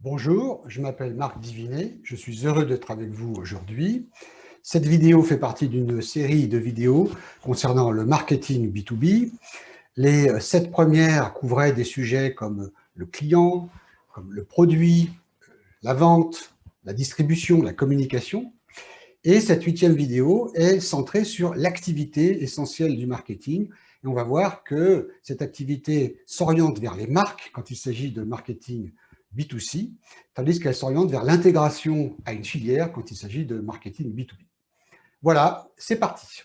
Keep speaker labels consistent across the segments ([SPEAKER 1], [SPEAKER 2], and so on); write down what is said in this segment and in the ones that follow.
[SPEAKER 1] Bonjour, je m'appelle Marc Divinet, je suis heureux d'être avec vous aujourd'hui. Cette vidéo fait partie d'une série de vidéos concernant le marketing B2B. Les 7 premières couvraient des sujets comme le client, comme le produit, la vente, la distribution, la communication. Et cette 8e vidéo est centrée sur l'activité essentielle du marketing. Et on va voir que cette activité s'oriente vers les marques quand il s'agit de marketing B2C, tandis qu'elle s'oriente vers l'intégration à une filière quand il s'agit de marketing B2B. Voilà, c'est parti.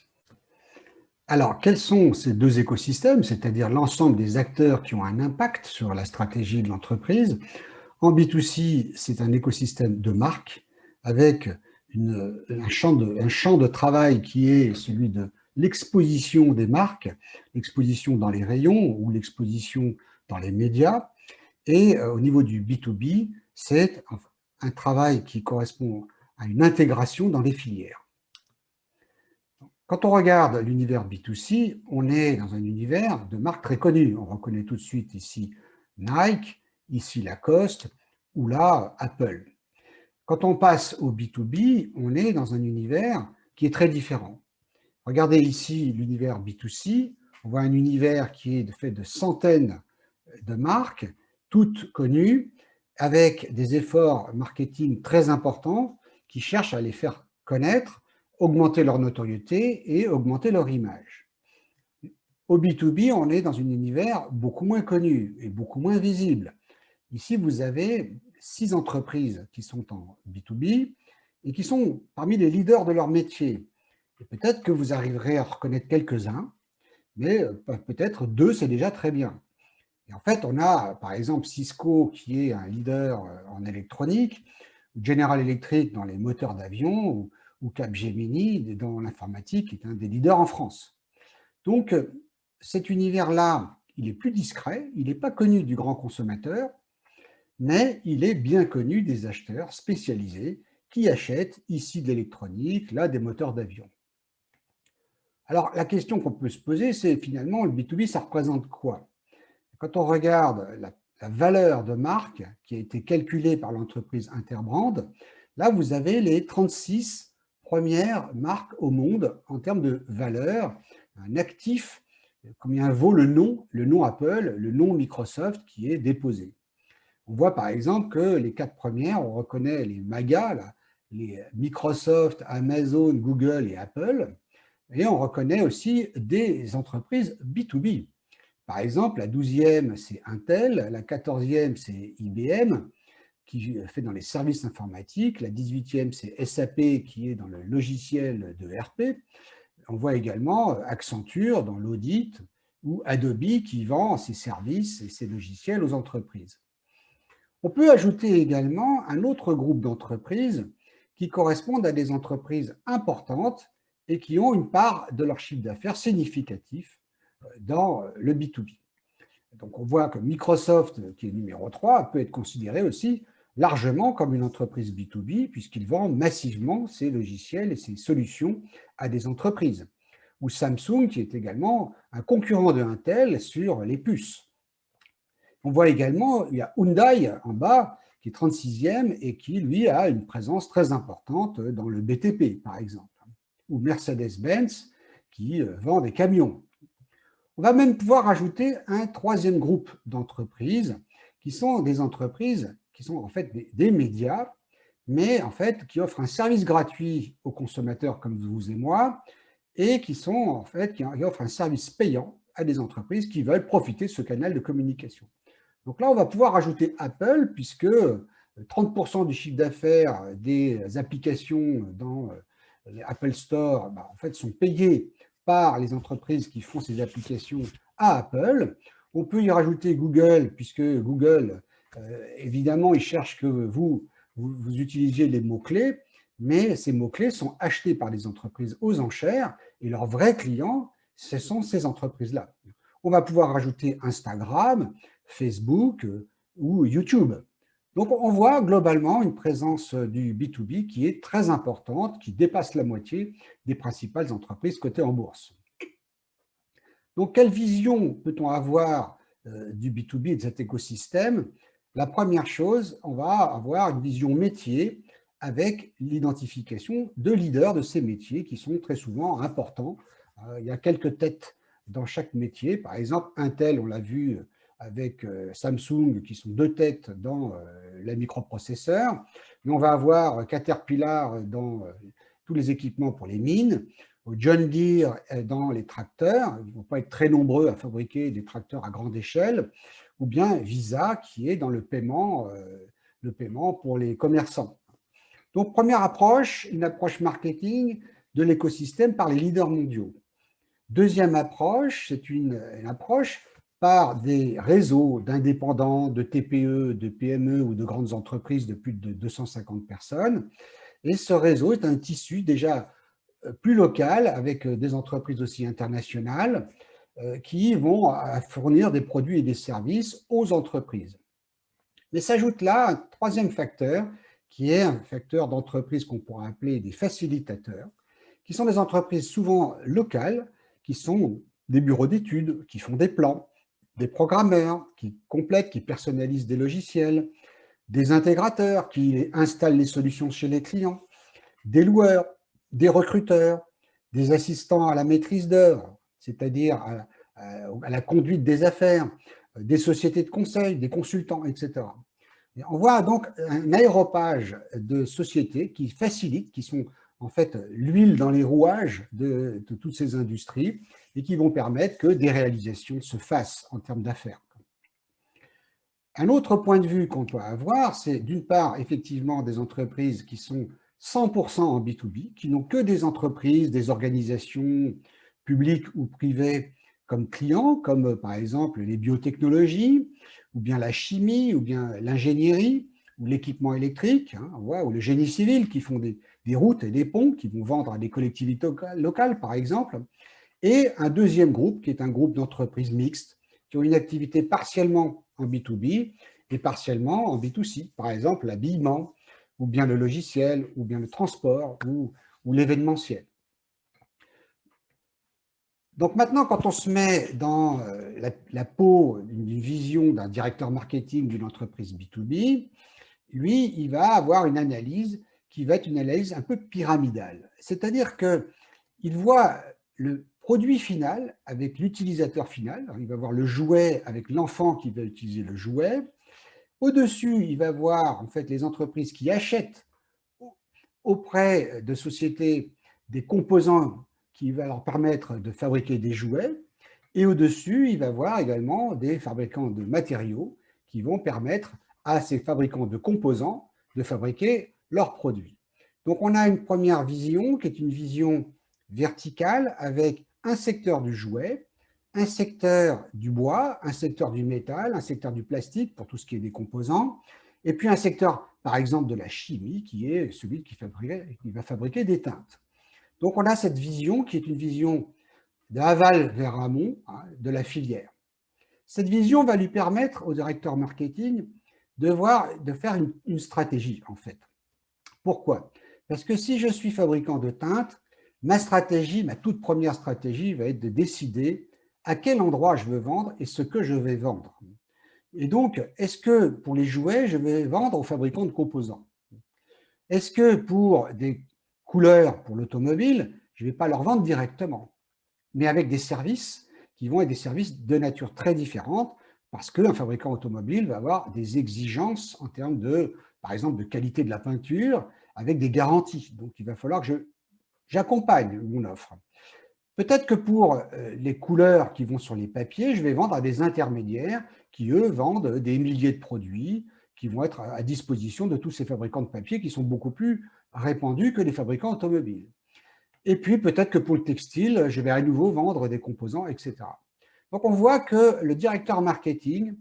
[SPEAKER 1] Alors, quels sont ces deux écosystèmes, c'est-à-dire l'ensemble des acteurs qui ont un impact sur la stratégie de l'entreprise? En B2C, c'est un écosystème de marques avec un champ de travail qui est celui de l'exposition des marques, l'exposition dans les rayons ou l'exposition dans les médias. Et au niveau du B2B, c'est un travail qui correspond à une intégration dans les filières. Quand on regarde l'univers B2C, on est dans un univers de marques très connues. On reconnaît tout de suite ici Nike, ici Lacoste, ou là Apple. Quand on passe au B2B, on est dans un univers qui est très différent. Regardez ici l'univers B2C, on voit un univers qui est fait de centaines de marques, toutes connues, avec des efforts marketing très importants qui cherchent à les faire connaître, augmenter leur notoriété et augmenter leur image. Au B2B, on est dans un univers beaucoup moins connu et beaucoup moins visible. Ici, vous avez 6 entreprises qui sont en B2B et qui sont parmi les leaders de leur métier. Et peut-être que vous arriverez à reconnaître quelques-uns, mais peut-être 2, c'est déjà très bien. Et en fait, on a par exemple Cisco qui est un leader en électronique, General Electric dans les moteurs d'avion, ou Capgemini dans l'informatique, qui est un des leaders en France. Donc, cet univers-là, il est plus discret, il n'est pas connu du grand consommateur, mais il est bien connu des acheteurs spécialisés qui achètent ici de l'électronique, là des moteurs d'avion. Alors, la question qu'on peut se poser, c'est finalement, le B2B, ça représente quoi? Quand on regarde la valeur de marque qui a été calculée par l'entreprise Interbrand, là, vous avez les 36 premières marques au monde en termes de valeur, un actif, combien vaut le nom Apple, le nom Microsoft qui est déposé. On voit par exemple que les 4 premières, on reconnaît les MAGA, là, les Microsoft, Amazon, Google et Apple, et on reconnaît aussi des entreprises B2B. Par exemple, la 12e, c'est Intel, la 14e, c'est IBM, qui fait dans les services informatiques, la 18e, c'est SAP, qui est dans le logiciel de RP. On voit également Accenture dans l'audit, ou Adobe qui vend ses services et ses logiciels aux entreprises. On peut ajouter également un autre groupe d'entreprises qui correspondent à des entreprises importantes et qui ont une part de leur chiffre d'affaires significatif dans le B2B. Donc on voit que Microsoft, qui est numéro 3, peut être considéré aussi largement comme une entreprise B2B puisqu'il vend massivement ses logiciels et ses solutions à des entreprises. Ou Samsung, qui est également un concurrent de Intel sur les puces. On voit également, il y a Hyundai en bas, qui est 36e et qui, lui, a une présence très importante dans le BTP, par exemple. Ou Mercedes-Benz, qui vend des camions. On va même pouvoir ajouter un 3e groupe d'entreprises, qui sont des entreprises qui sont en fait des médias, mais en fait qui offrent un service gratuit aux consommateurs comme vous et moi, et qui sont en fait qui offrent un service payant à des entreprises qui veulent profiter de ce canal de communication. Donc là, on va pouvoir ajouter Apple, puisque 30% du chiffre d'affaires des applications dans l'Apple Store en fait, sont payés par les entreprises qui font ces applications à Apple. On peut y rajouter Google, puisque Google, évidemment, il cherche que vous utilisiez les mots-clés, mais ces mots-clés sont achetés par des entreprises aux enchères, et leurs vrais clients, ce sont ces entreprises-là. On va pouvoir rajouter Instagram, Facebook ou YouTube. Donc on voit globalement une présence du B2B qui est très importante, qui dépasse la moitié des principales entreprises cotées en bourse. Donc quelle vision peut-on avoir du B2B et de cet écosystème? La première chose, on va avoir une vision métier avec l'identification de leaders de ces métiers qui sont très souvent importants. Il y a quelques têtes dans chaque métier. Par exemple, Intel, on l'a vu avec Samsung, qui sont deux têtes dans les microprocesseurs. Mais on va avoir Caterpillar dans tous les équipements pour les mines, John Deere dans les tracteurs. Ils ne vont pas être très nombreux à fabriquer des tracteurs à grande échelle, ou bien Visa, qui est dans le paiement pour les commerçants. Donc, première approche, une approche marketing de l'écosystème par les leaders mondiaux. Deuxième approche, c'est une approche par des réseaux d'indépendants, de TPE, de PME ou de grandes entreprises de plus de 250 personnes. Et ce réseau est un tissu déjà plus local, avec des entreprises aussi internationales, qui vont fournir des produits et des services aux entreprises. Mais s'ajoute là un troisième facteur, qui est un facteur d'entreprise qu'on pourrait appeler des facilitateurs, qui sont des entreprises souvent locales, qui sont des bureaux d'études, qui font des plans, des programmeurs, qui complètent, qui personnalisent des logiciels, des intégrateurs qui installent les solutions chez les clients, des loueurs, des recruteurs, des assistants à la maîtrise d'œuvre, c'est-à-dire à la conduite des affaires, des sociétés de conseil, des consultants, etc. Et on voit donc un aéropage de sociétés qui facilitent, qui sont en fait l'huile dans les rouages de toutes ces industries et qui vont permettre que des réalisations se fassent en termes d'affaires. Un autre point de vue qu'on peut avoir, c'est d'une part, effectivement, des entreprises qui sont 100% en B2B, qui n'ont que des entreprises, des organisations publiques ou privées comme clients, comme par exemple les biotechnologies, ou bien la chimie, ou bien l'ingénierie, ou l'équipement électrique, hein, ou le génie civil, qui font des routes et des ponts, qui vont vendre à des collectivités locales, par exemple. Et un deuxième groupe, qui est un groupe d'entreprises mixtes, qui ont une activité partiellement en B2B et partiellement en B2C, par exemple l'habillement, ou bien le logiciel, ou bien le transport, ou l'événementiel. Donc maintenant, quand on se met dans la peau d'une vision d'un directeur marketing d'une entreprise B2B, lui, il va avoir une analyse qui va être une analyse un peu pyramidale. C'est-à-dire qu'il voit le produit final avec l'utilisateur final. Il va voir le jouet avec l'enfant qui va utiliser le jouet. Au-dessus, il va voir en fait les entreprises qui achètent auprès de sociétés des composants qui vont leur permettre de fabriquer des jouets. Et au-dessus, il va voir également des fabricants de matériaux qui vont permettre à ces fabricants de composants de fabriquer leurs produits. Donc, on a une première vision qui est une vision verticale avec un secteur du jouet, un secteur du bois, un secteur du métal, un secteur du plastique pour tout ce qui est des composants, et puis un secteur, par exemple, de la chimie, qui est celui qui va fabriquer des teintes. Donc, on a cette vision qui est une vision d'aval vers amont, hein, de la filière. Cette vision va lui permettre au directeur marketing de faire une stratégie, en fait. Pourquoi? Parce que si je suis fabricant de teintes, ma stratégie, ma toute première stratégie va être de décider à quel endroit je veux vendre et ce que je vais vendre. Et donc, est-ce que pour les jouets, je vais vendre aux fabricants de composants? Est-ce que pour des couleurs pour l'automobile, je ne vais pas leur vendre directement, mais avec des services qui vont être des services de nature très différente, parce qu'un fabricant automobile va avoir des exigences en termes de, par exemple, de qualité de la peinture, avec des garanties. Donc, il va falloir que j'accompagne mon offre. Peut-être que pour les couleurs qui vont sur les papiers, je vais vendre à des intermédiaires qui, eux, vendent des milliers de produits qui vont être à disposition de tous ces fabricants de papier qui sont beaucoup plus répandus que les fabricants automobiles. Et puis, peut-être que pour le textile, je vais à nouveau vendre des composants, etc. Donc, on voit que le directeur marketing,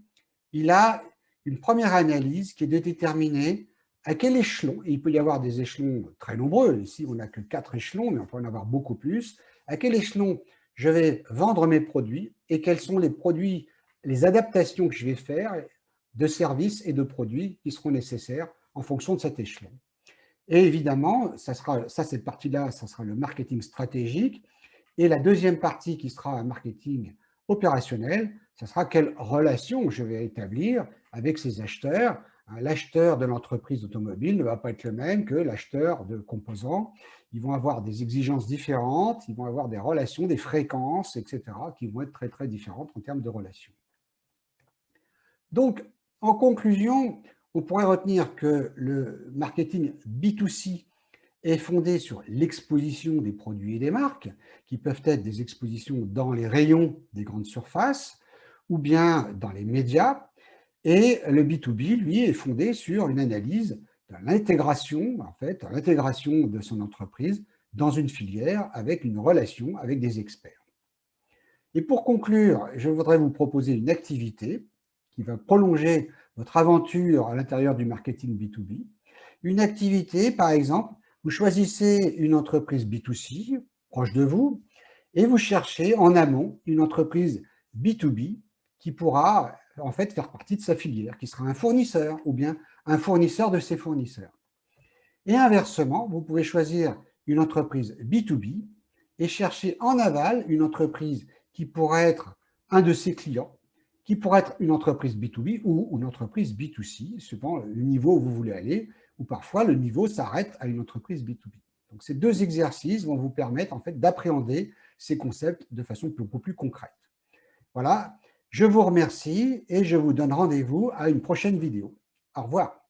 [SPEAKER 1] il a une première analyse qui est de déterminer à quel échelon, et il peut y avoir des échelons très nombreux, ici on n'a que 4 échelons, mais on peut en avoir beaucoup plus, à quel échelon je vais vendre mes produits et quels sont les produits, les adaptations que je vais faire de services et de produits qui seront nécessaires en fonction de cet échelon. Et évidemment, cette partie-là, ça sera le marketing stratégique. Et la deuxième partie qui sera un marketing opérationnel, ce sera quelle relation je vais établir avec ces acheteurs. L'acheteur de l'entreprise automobile ne va pas être le même que l'acheteur de composants. Ils vont avoir des exigences différentes, ils vont avoir des relations, des fréquences, etc., qui vont être très, très différentes en termes de relations. Donc, en conclusion, on pourrait retenir que le marketing B2C est fondé sur l'exposition des produits et des marques, qui peuvent être des expositions dans les rayons des grandes surfaces ou bien dans les médias. Et le B2B, lui, est fondé sur une analyse de l'intégration, en fait, l'intégration de son entreprise dans une filière avec une relation avec des experts. Et pour conclure, je voudrais vous proposer une activité qui va prolonger votre aventure à l'intérieur du marketing B2B. Une activité, par exemple, vous choisissez une entreprise B2C proche de vous et vous cherchez en amont une entreprise B2B qui pourra en fait faire partie de sa filière, qui sera un fournisseur ou bien un fournisseur de ses fournisseurs. Et inversement, vous pouvez choisir une entreprise B2B et chercher en aval une entreprise qui pourrait être un de ses clients, qui pourrait être une entreprise B2B ou une entreprise B2C, selon le niveau où vous voulez aller, ou parfois le niveau s'arrête à une entreprise B2B. Donc ces deux exercices vont vous permettre en fait d'appréhender ces concepts de façon beaucoup plus concrète. Voilà, je vous remercie et je vous donne rendez-vous à une prochaine vidéo. Au revoir.